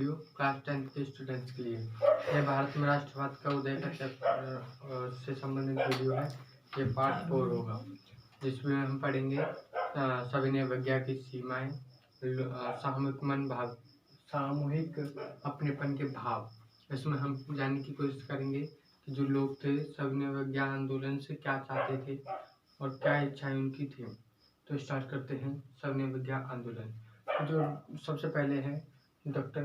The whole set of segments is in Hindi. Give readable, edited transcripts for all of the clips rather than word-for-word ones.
वीडियो क्लास 10 के स्टूडेंट्स के लिए। यह भारत में राष्ट्रवाद का उदय का चैप्टर से संबंधित वीडियो है। ये पार्ट 4 होगा, जिसमें हम पढ़ेंगे सविनय अवज्ञा की सीमाएं, सामूहिक अपनेपन के भाव। इसमें हम जानने की कोशिश करेंगे कि जो लोग थे सविनय अवज्ञा आंदोलन से क्या चाहते थे और क्या इच्छाएं उनकी थी। तो स्टार्ट करते हैं सविनय अवज्ञा आंदोलन। जो सबसे पहले है डॉक्टर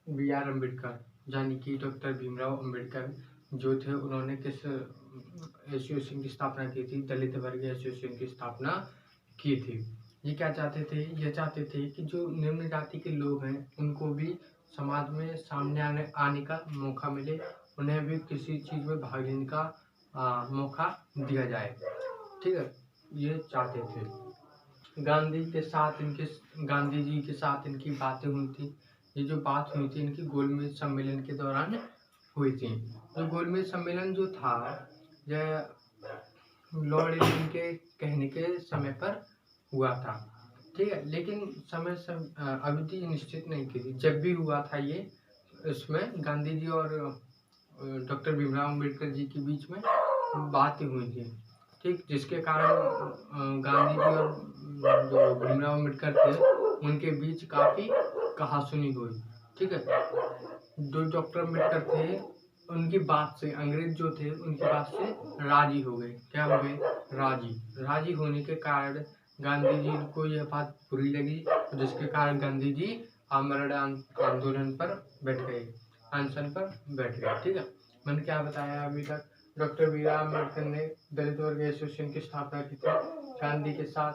B.R. अम्बेडकर, यानी कि डॉक्टर भीमराव अम्बेडकर जो थे, उन्होंने किस एसोसिएशन की स्थापना की थी? दलित वर्ग एसोसिएशन की स्थापना की थी। ये क्या चाहते थे? ये चाहते थे कि जो निम्न जाति के लोग हैं उनको भी समाज में सामने आने का मौका मिले, उन्हें भी किसी चीज़ में भाग लेने का मौका दिया जाए। ठीक है, ये चाहते थे। गांधी जी के साथ इनकी बातें हुई थी। ये जो बात हुई थी इनकी गोलमेज सम्मेलन के दौरान हुई थी। तो गोलमेज सम्मेलन जो था यह लॉर्ड इरविन के कहने के समय पर हुआ था। ठीक है, लेकिन अवधि निश्चित नहीं की थी। जब भी हुआ था ये, इसमें गांधी जी और डॉक्टर भीमराव अम्बेडकर जी के बीच में बातें हुई थी। ठीक, जिसके कारण गांधी जी और जो भीमराव अम्बेडकर थे उनके बीच काफ़ी कहासुनी हुई। ठीक है, जो डॉक्टर अम्बेडकर थे उनकी बात से अंग्रेज जो थे उनकी बात से राजी हो गए। क्या हो गए? राजी होने के कारण गांधी जी को यह बात बुरी लगी, जिसके कारण गांधी जी आमरण आंदोलन पर बैठ गए, अनशन पर बैठ गए। ठीक है, मैंने क्या बताया अभी तक? Doctor B.R. अम्बेडकर ने दलित वर्ग एसोसिएशन की स्थापना की थी। गांधी के साथ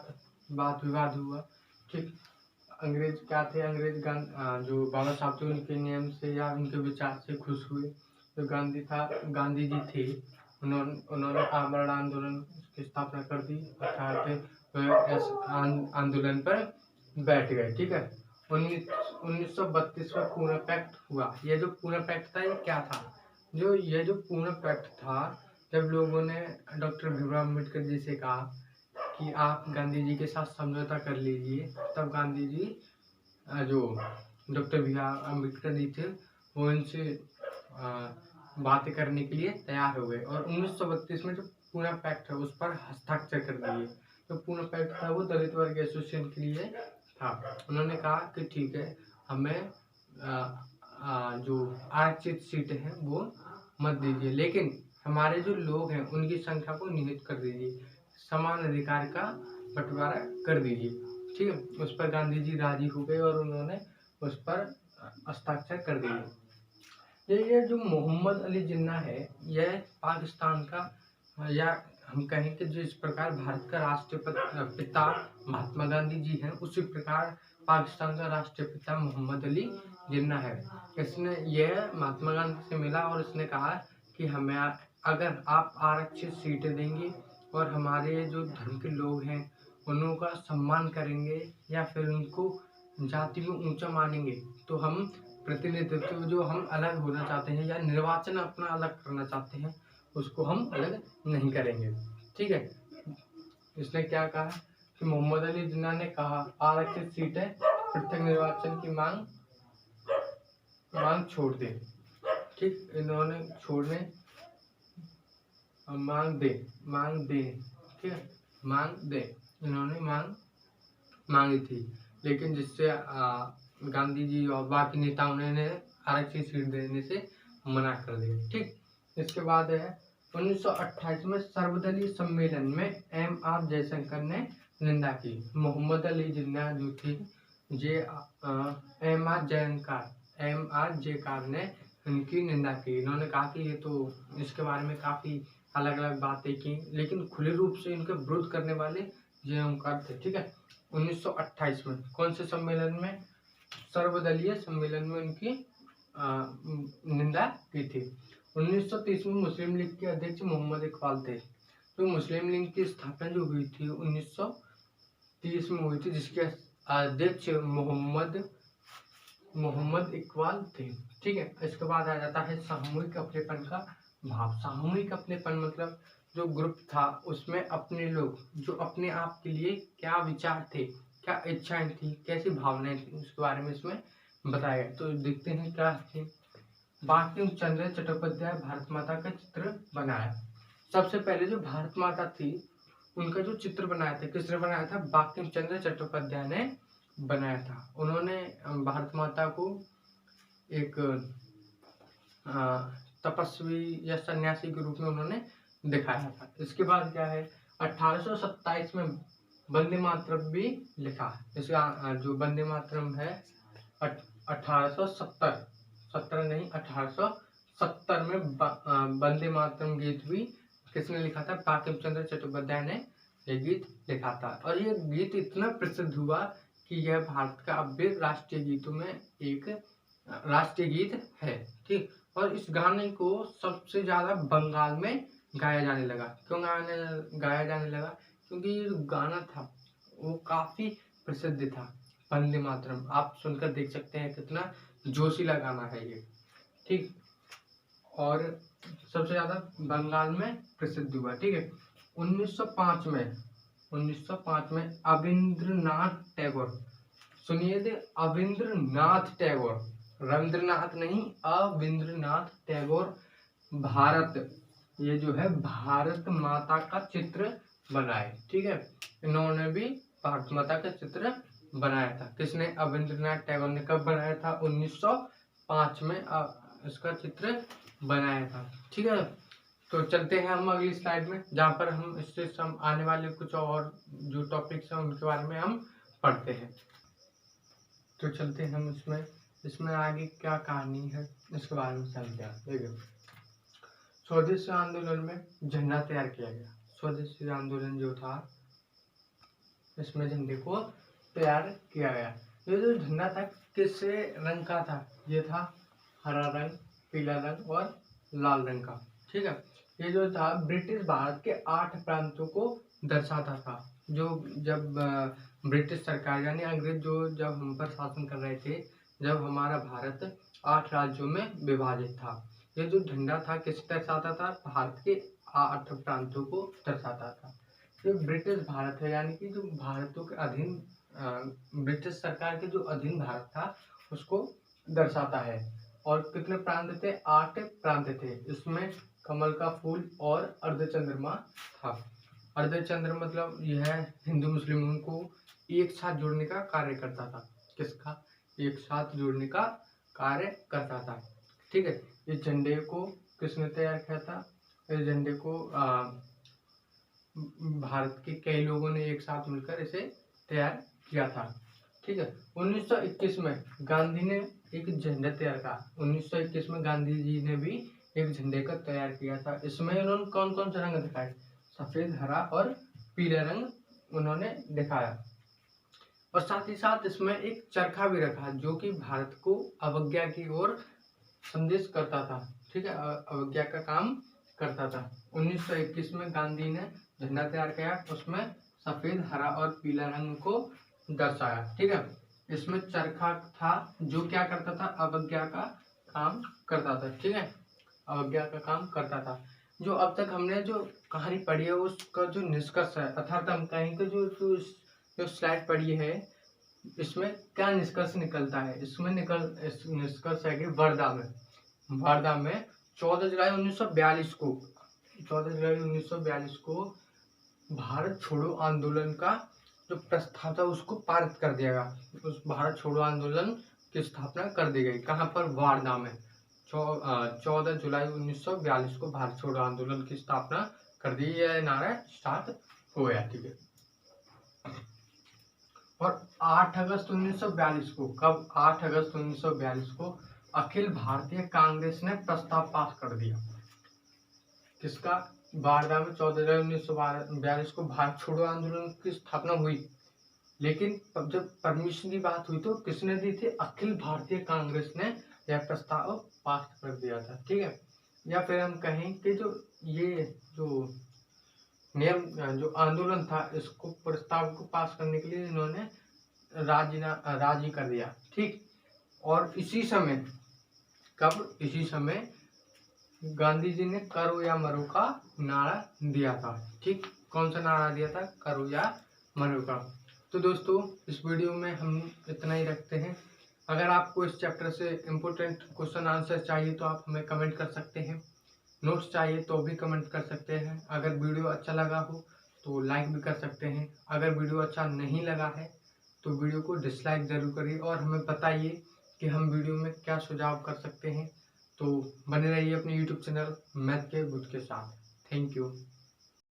वाद विवाद हुआ। ठीक, अंग्रेज क्या थे? अंग्रेज जो बाबा साहब थे उनके नियम से या उनके विचार से खुश हुए। जो गांधी जी थे उन्होंने आमरण आंदोलन की स्थापना कर दी, आंदोलन पर बैठ गए। ठीक है, 1932 में पुणे पैक्ट हुआ। ये जो पुणे पैक्ट था ये क्या था? ये जो पुणे पैक्ट था, जब लोगों ने डॉक्टर भीमराव अम्बेडकर जी से कहा कि आप गांधी जी के साथ समझौता कर लीजिए, तब गांधी जी जो डॉक्टर भीमराव अम्बेडकर जी थे वो इनसे बातें करने के लिए तैयार हो गए और 1932 में जो पुणे पैक्ट है उस पर हस्ताक्षर कर दिए। तो पुणे पैक्ट था वो दलित वर्ग एसोसिएशन के लिए था। उन्होंने कहा कि ठीक है, हमें जो आरक्षित सीटें हैं वो मत दीजिए, लेकिन हमारे जो लोग हैं उनकी संख्या को निहित कर दीजिए, समान अधिकार का बंटवारा कर दीजिए। ठीक है, उस पर गांधी जी राजी हो गए और उन्होंने उस पर हस्ताक्षर कर दिए। ये जो मोहम्मद अली जिन्ना है, यह पाकिस्तान का, या हम कहें कि जिस प्रकार भारत का राष्ट्रीय पिता महात्मा गांधी जी हैं, उसी प्रकार पाकिस्तान का राष्ट्रीय पिता मोहम्मद अली जिन्ना है। इसने यह महात्मा गांधी से मिला और इसने कहा कि हमें अगर आप आरक्षित सीटें देंगे और हमारे जो धर्म के लोग हैं उनका सम्मान करेंगे या फिर उनको जाति में ऊंचा मानेंगे, तो हम प्रतिनिधित्व जो हम अलग होना चाहते हैं या निर्वाचन अपना अलग करना चाहते हैं उसको हम अलग नहीं करेंगे। ठीक है, इसने क्या कहा कि मोहम्मद अली जिन्ना ने कहा आरक्षित सीटें पृथक निर्वाचन की मांग छोड़ दे। ठीक, इन्होंने छोड़ने मांग दे ठीक है, मांग दे, इन्होंने मांगी थी, लेकिन जिससे गांधी जी और बाकी नेताओं ने आरक्षित सीट देने से मना कर दिया। ठीक, इसके बाद है 1928 में सर्वदलीय सम्मेलन में M.R. जयशंकर ने निंदा की। मोहम्मद अली जिन्ना जो थे M.R. जयकार ने इनकी निंदा की। इन्होंने कहा कि ये तो इसके बारे में काफ़ी अलग अलग बातें की, लेकिन खुले रूप से इनके विरोध करने वाले जयकार थे। ठीक है, 1928 में कौन से सम्मेलन में? सर्वदलीय सम्मेलन में उनकी निंदा की थी। 1930 में मुस्लिम लीग के अध्यक्ष मोहम्मद इकबाल थे। तो मुस्लिम लीग की स्थापना जो हुई थी 1930 में हुई थी, जिसके अध्यक्ष मोहम्मद इकबाल थे। ठीक है, इसके बाद आ जाता है सामूहिक अपनेपन का भाव। सामूहिक अपनेपन मतलब जो ग्रुप था उसमें अपने लोग जो अपने आप के लिए क्या विचार थे, क्या इच्छाएं थी, कैसी भावनाएं थी, उसके बारे में इसमें बताया गया। तो देखते हैं क्या है। बंकिम चंद्र चट्टोपाध्याय भारत माता का चित्र बनाया। सबसे पहले जो भारत माता थी उनका जो चित्र बनाया था, किसने बनाया था? बंकिम चंद्र चट्टोपाध्याय ने बनाया था। उन्होंने भारत माता को एक तपस्वी या सन्यासी के रूप में उन्होंने दिखाया था। इसके बाद क्या है, 1827 में वंदे मातरम भी लिखा है। इसका जो वंदे मातरम है 1870 में वंदे मातरम गीत भी किसने लिखा था? बंकिम चंद्र चट्टोपाध्याय ने ये गीत लिखा था। और ये गीत इतना प्रसिद्ध हुआ कि यह भारत का अब भी राष्ट्रीय गीतों में एक राष्ट्रीय गीत है। ठीक, और इस गाने को सबसे ज्यादा बंगाल में गाया जाने लगा। क्यों गाया जाने लगा? क्योंकि ये जो गाना था वो काफी प्रसिद्ध था। वंदे मातरम आप सुनकर देख सकते हैं कितना जोशीला गाना है ये। ठीक, और सबसे ज्यादा बंगाल में प्रसिद्ध हुआ। ठीक है, 1905 में अविंद्रनाथ टैगोर, सुनिए थे, अविंद्रनाथ टैगोर, रविंद्रनाथ नहीं, अविंद्रनाथ टैगोर भारत, ये जो है भारत माता का चित्र बनाए। ठीक है, इन्होंने भी भारत माता का चित्र बनाया था। किसने? अविंद्रनाथ टैगोर ने। कब बनाया था? 1905 में इसका चित्र बनाया था। ठीक है, तो चलते हैं हम अगली स्लाइड में, जहाँ पर हम इससे आने वाले कुछ और जो टॉपिक्स हैं उनके बारे में हम पढ़ते हैं। तो चलते हैं हम इसमें आगे क्या कहानी है इसके बारे में समझते हैं। देखिए, स्वदेशी आंदोलन में झंडा तैयार किया गया। स्वदेशी आंदोलन जो था इसमें झंडे को तैयार किया गया। ये जो झंडा था किस रंग का था? ये था हरा रंग, पीला रंग और लाल रंग का। ठीक है, ये जो था ब्रिटिश भारत के 8 प्रांतों को दर्शाता था। जो जब ब्रिटिश सरकार यानी अंग्रेज जो जब हम पर शासन कर रहे थे, जब हमारा भारत 8 राज्यों में विभाजित था, ये जो झंडा था किस दर्शाता था? भारत के 8 प्रांतों को दर्शाता था। जो ब्रिटिश भारत है यानी कि जो भारतों के अधीन ब्रिटिश सरकार के जो अधीन भारत था उसको दर्शाता है। और कितने प्रांत थे? 8 प्रांत थे। इसमें कमल का फूल और अर्धचंद्रमा था। अर्धचंद्र मतलब यह हिंदू मुस्लिमों को एक साथ जोड़ने का कार्य करता था। किसका? एक साथ जोड़ने का कार्य करता था। ठीक है, इस झंडे को किसने तैयार किया था? इस झंडे को भारत के कई लोगों ने एक साथ मिलकर इसे तैयार किया था। ठीक है, 1921 में गांधी ने एक झंडा तैयार किया। 1921 में गांधी जी ने भी एक झंडे का तैयार किया था। इसमें उन्होंने कौन कौन से रंग दिखाए? सफेद, हरा और पीला रंग उन्होंने दिखाया। और साथ ही साथ इसमें एक चरखा भी रखा जो कि भारत को अवज्ञा की ओर संदेश करता था। ठीक है, अवज्ञा का काम करता था। 1921 में गांधी ने झंडा तैयार किया, उसमें सफेद, हरा और पीला रंग को दर्शाया। ठीक है, इसमें चरखा था जो क्या करता था? अवज्ञा का काम करता था। ठीक है, अवज्ञा का काम करता था। जो अब तक हमने जो कहानी पढ़ी है उसका जो निष्कर्ष है, अर्थात हम कहीं के जो स्लाइड पढ़ी है इसमें क्या निष्कर्ष निकलता है? इसमें निष्कर्ष है कि वर्धा में 14 जुलाई 1942 को भारत छोड़ो आंदोलन का जो प्रस्ताव था उसको पारित कर दिया गया। उस भारत छोड़ो आंदोलन की स्थापना कर दी गई। कहाँ पर? वार्धा में। 14 जुलाई 1942 को भारत छोड़ो आंदोलन की स्थापना कर दी। यह नारा स्टार्ट हो गया। ठीक है, और 8 अगस्त 1942 को, कब? 8 अगस्त 1942 को अखिल भारतीय कांग्रेस ने प्रस्ताव पास कर दिया। किसका? वार्धा में 14 जुलाई 1942 को भारत छोड़ो आंदोलन की स्थापना हुई। लेकिन जब परमिशन की बात हुई तो किसने दी थी? अखिल भारतीय कांग्रेस ने यह प्रस्ताव पास कर दिया था। ठीक है, या फिर हम कहें कि जो नियम जो आंदोलन था इसको प्रस्ताव को पास करने के लिए इन्होंने राजी कर दिया। ठीक, और इसी समय गांधी जी ने करो या मरो का नारा दिया था। ठीक, कौन सा नारा दिया था? करो या मरो का। तो दोस्तों इस वीडियो में हम इतना ही रखते हैं। अगर आपको इस चैप्टर से इम्पोर्टेंट क्वेश्चन आंसर चाहिए तो आप हमें कमेंट कर सकते हैं, नोट्स चाहिए तो भी कमेंट कर सकते हैं। अगर वीडियो अच्छा लगा हो तो लाइक भी कर सकते हैं। अगर वीडियो अच्छा नहीं लगा है तो वीडियो को डिसलाइक ज़रूर करिए और हमें बताइए कि हम वीडियो में क्या सुझाव कर सकते हैं। तो बने रहिए अपने यूट्यूब चैनल मैथ के बुध के साथ। Thank you.